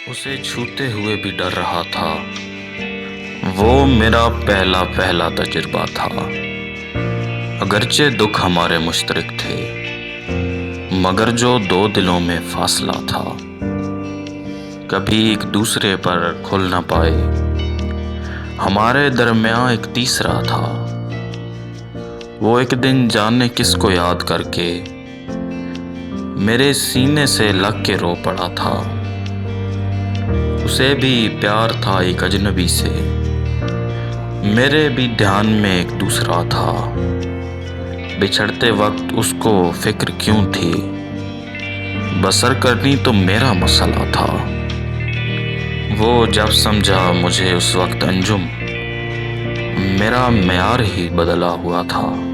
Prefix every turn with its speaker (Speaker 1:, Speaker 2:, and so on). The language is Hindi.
Speaker 1: उसे छूते हुए भी डर रहा था। वो मेरा पहला पहला तजुर्बा था। अगरचे दुख हमारे मुश्तरक थे, मगर जो दो दिलों में फासला था, कभी एक दूसरे पर खुल न पाए। हमारे दरमियाँ एक तीसरा था। वो एक दिन जाने किसको याद करके मेरे सीने से लग के रो पड़ा था। उसे भी प्यार था एक अजनबी से, मेरे भी ध्यान में एक दूसरा था। बिछड़ते वक्त उसको फिक्र क्यों थी, बसर करनी तो मेरा मसला था। वो जब समझा मुझे उस वक्त अंजुम, मेरा म्यार ही बदला हुआ था।